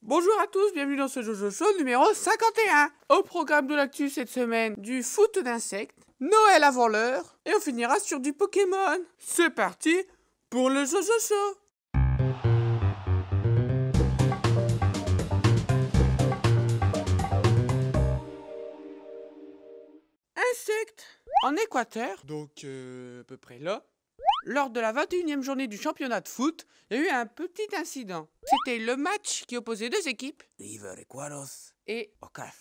Bonjour à tous, bienvenue dans ce Jojo Show numéro 51. Au programme de l'actu cette semaine, du foot d'insectes, Noël avant l'heure, et on finira sur du Pokémon. C'est parti pour le Jojo Show. Insectes. En Équateur, donc à peu près là, lors de la 21e journée du championnat de foot, il y a eu un petit incident. C'était le match qui opposait deux équipes, River Equaros et Ocas.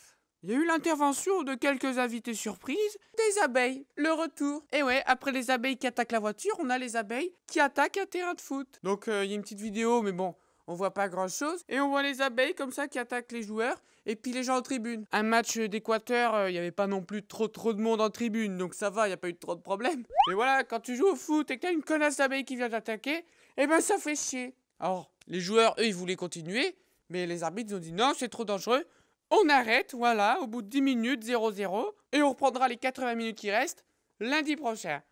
Il y a eu l'intervention de quelques invités surprises, des abeilles, le retour. Et ouais, après les abeilles qui attaquent la voiture, on a les abeilles qui attaquent un terrain de foot. Donc il y a une petite vidéo, mais bon, on voit pas grand chose. Et on voit les abeilles comme ça qui attaquent les joueurs. Et puis les gens en tribune. Un match d'Équateur, il n'y avait pas non plus trop de monde en tribune, donc ça va, il n'y a pas eu trop de problèmes. Mais voilà, quand tu joues au foot et que t'as une connasse d'abeille qui vient t'attaquer, eh ben ça fait chier. Alors, les joueurs, eux, ils voulaient continuer, mais les arbitres ont dit non, c'est trop dangereux. On arrête, voilà, au bout de 10 minutes, 0-0, et on reprendra les 80 minutes qui restent lundi prochain.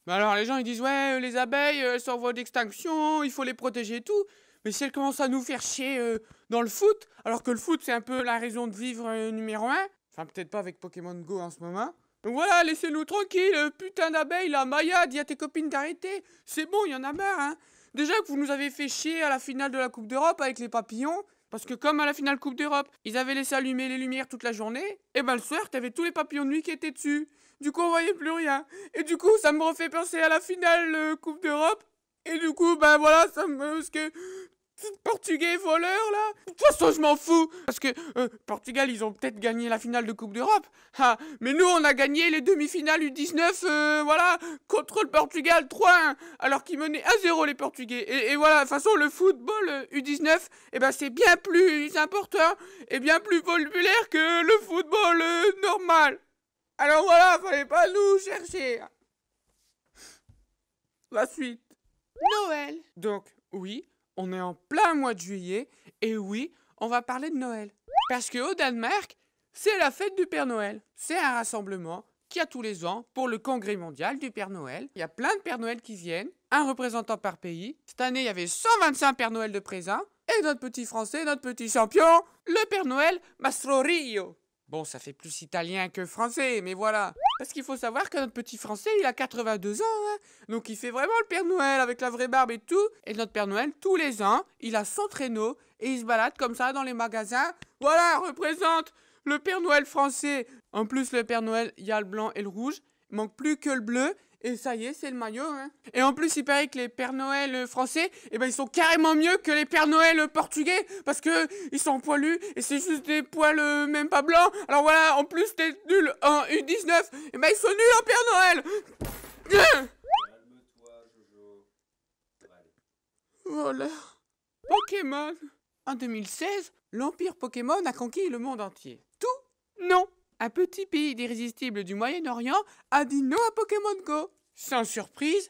Mais alors les gens ils disent ouais, les abeilles, elles sont en voie d'extinction, il faut les protéger et tout. Mais si elles commencent à nous faire chier dans le foot, alors que le foot c'est un peu la raison de vivre numéro 1, enfin peut-être pas avec Pokémon Go en ce moment. Donc voilà, laissez-nous tranquilles, putain d'abeilles là, Maya, dis à tes copines d'arrêter. C'est bon, il y en a marre, hein. Déjà que vous nous avez fait chier à la finale de la Coupe d'Europe avec les papillons, parce que comme à la finale Coupe d'Europe, ils avaient laissé allumer les lumières toute la journée, et ben le soir, t'avais tous les papillons de nuit qui étaient dessus. Du coup, on voyait plus rien. Et du coup, ça me refait penser à la finale Coupe d'Europe. Et du coup, ben voilà, ça me... Parce que... Portugais voleur là. De toute façon je m'en fous. Parce que Portugal ils ont peut-être gagné la finale de Coupe d'Europe. Ah, mais nous on a gagné les demi-finales U19 voilà, contre le Portugal 3-1. Alors qu'ils menaient 1-0 les Portugais. Et voilà, de toute façon le football U19 eh ben, c'est bien plus important et bien plus populaire que le football normal. Alors voilà, fallait pas nous chercher. La suite. Noël. Donc oui, on est en plein mois de juillet, et oui, on va parler de Noël. Parce qu'au Danemark, c'est la fête du Père Noël. C'est un rassemblement qu'il y a tous les ans pour le congrès mondial du Père Noël. Il y a plein de Pères Noël qui viennent, un représentant par pays. Cette année, il y avait 125 Pères Noël de présents, et notre petit français, notre petit champion, le Père Noël Mastro Rio. Bon, ça fait plus italien que français, mais voilà. Parce qu'il faut savoir que notre petit français, il a 82 ans, hein. Donc il fait vraiment le Père Noël avec la vraie barbe et tout. Et notre Père Noël, tous les ans, il a son traîneau et il se balade comme ça dans les magasins. Voilà, représente le Père Noël français. En plus, le Père Noël, il y a le blanc et le rouge. Il manque plus que le bleu. Et ça y est, c'est le maillot, hein. Et en plus, il paraît que les Pères Noël français, eh ben, ils sont carrément mieux que les Pères Noël portugais, parce que ils sont poilus, et c'est juste des poils même pas blancs. Alors voilà, en plus, t'es nul en U19, eh ben, ils sont nuls en Père Noël. Calme-toi, Jojo. Allez. Voilà. Pokémon. En 2016, l'Empire Pokémon a conquis le monde entier. Tout? Non. Un petit pays d'irrésistibles du Moyen-Orient a dit non à Pokémon Go. Sans surprise,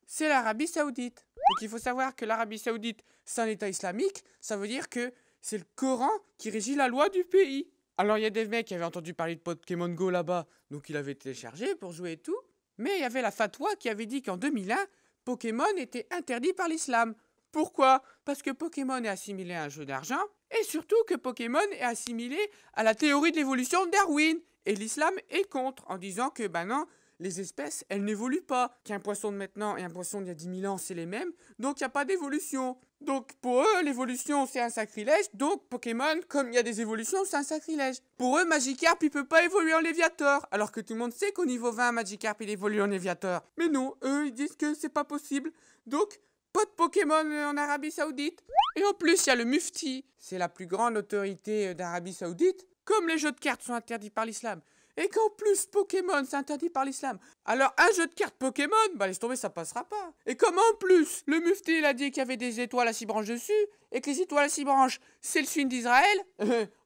c'est l'Arabie Saoudite. Donc il faut savoir que l'Arabie Saoudite, c'est un État islamique, ça veut dire que c'est le Coran qui régit la loi du pays. Alors il y a des mecs qui avaient entendu parler de Pokémon Go là-bas, donc ils l'avaient téléchargé pour jouer et tout. Mais il y avait la fatwa qui avait dit qu'en 2001, Pokémon était interdit par l'islam. Pourquoi? Parce que Pokémon est assimilé à un jeu d'argent, et surtout que Pokémon est assimilé à la théorie de l'évolution de Darwin. Et l'islam est contre, en disant que, ben non, les espèces, elles n'évoluent pas. Qu'un poisson de maintenant et un poisson d'il y a 10 000 ans, c'est les mêmes, donc il n'y a pas d'évolution. Donc pour eux, l'évolution, c'est un sacrilège, donc Pokémon, comme il y a des évolutions, c'est un sacrilège. Pour eux, Magikarp, il peut pas évoluer en Léviator, alors que tout le monde sait qu'au niveau 20, Magikarp, il évolue en Léviator. Mais non, eux, ils disent que c'est pas possible. Donc, pas de Pokémon en Arabie Saoudite. Et en plus, il y a le Mufti. C'est la plus grande autorité d'Arabie Saoudite. Comme les jeux de cartes sont interdits par l'islam. Et qu'en plus, Pokémon, c'est interdit par l'islam. Alors, un jeu de cartes Pokémon, bah laisse tomber, ça passera pas. Et comme en plus, le Mufti, il a dit qu'il y avait des étoiles à 6 branches dessus, et que les étoiles à 6 branches, c'est le signe d'Israël,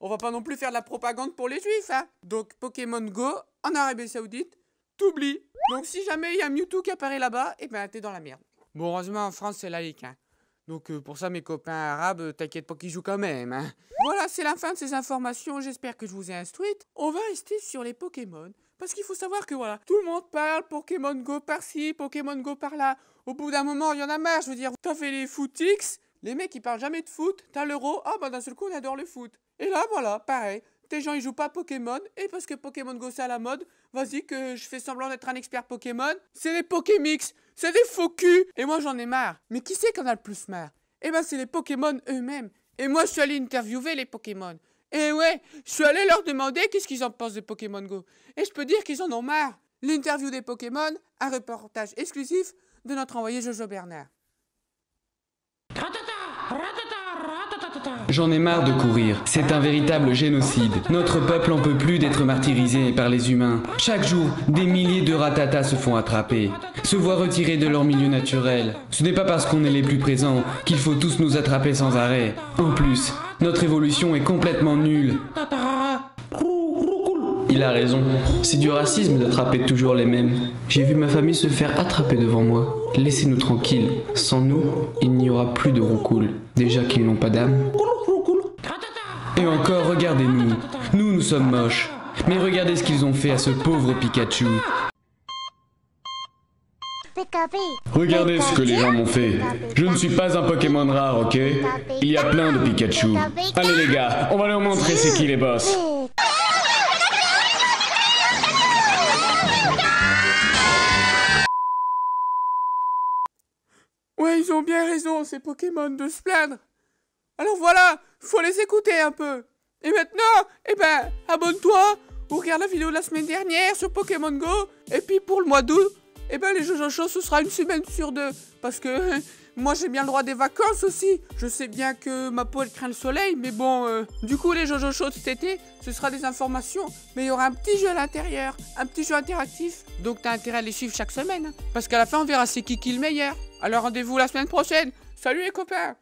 on va pas non plus faire de la propagande pour les juifs, hein. Donc, Pokémon Go, en Arabie Saoudite, t'oublies. Donc, si jamais il y a Mewtwo qui apparaît là-bas, eh ben, t'es dans la merde. Bon, heureusement, en France, c'est laïque, hein. Donc pour ça, mes copains arabes, t'inquiète pas qu'ils jouent quand même, hein. Voilà, c'est la fin de ces informations, j'espère que je vous ai instruite. On va rester sur les Pokémon, parce qu'il faut savoir que voilà, tout le monde parle Pokémon Go par-ci, Pokémon Go par-là. Au bout d'un moment, il y en a marre, je veux dire, t'as fait les footix, Les mecs, ils parlent jamais de foot. T'as l'euro, ah bah d'un seul coup, on adore le foot. Et là, voilà, pareil. Tes gens, ils jouent pas à Pokémon. Et parce que Pokémon Go, c'est à la mode, vas-y que je fais semblant d'être un expert Pokémon. C'est les Pokémix. C'est des faux culs. Et moi, j'en ai marre. Mais qui c'est qu'en a le plus marre? Eh ben, c'est les Pokémon eux-mêmes. Et moi, je suis allé interviewer les Pokémon. Et ouais, je suis allé leur demander qu'est-ce qu'ils en pensent de Pokémon Go. Et je peux dire qu'ils en ont marre. L'interview des Pokémon, un reportage exclusif de notre envoyé Jojo Bernard. J'en ai marre de courir, c'est un véritable génocide. Notre peuple en peut plus d'être martyrisé par les humains. Chaque jour, des milliers de ratatas se font attraper, se voient retirés de leur milieu naturel. Ce n'est pas parce qu'on est les plus présents qu'il faut tous nous attraper sans arrêt. En plus, notre évolution est complètement nulle. Il a raison, c'est du racisme d'attraper toujours les mêmes. J'ai vu ma famille se faire attraper devant moi. Laissez-nous tranquilles, sans nous, il n'y aura plus de roucoule. Déjà qu'ils n'ont pas d'âme. Et encore, regardez-nous. Nous sommes moches. Mais regardez ce qu'ils ont fait à ce pauvre Pikachu. Regardez ce que les gens m'ont fait. Je ne suis pas un Pokémon rare, ok? Il y a plein de Pikachu. Allez les gars, on va leur montrer c'est qui les boss. Ouais, ils ont bien raison, ces Pokémon, de se plaindre. Alors voilà, faut les écouter un peu. Et maintenant, eh ben, abonne-toi ou regarde la vidéo de la semaine dernière sur Pokémon Go. Et puis pour le mois d'août, eh ben, les Jojo Show, ce sera une semaine sur 2. Parce que moi, j'ai bien le droit des vacances aussi. Je sais bien que ma peau, elle craint le soleil. Mais bon, du coup, les Jojo Show de cet été, ce sera des informations. Mais il y aura un petit jeu à l'intérieur. Un petit jeu interactif. Donc, t'as intérêt à les suivre chaque semaine. Parce qu'à la fin, on verra c'est qui le meilleur. Alors, rendez-vous la semaine prochaine. Salut les copains!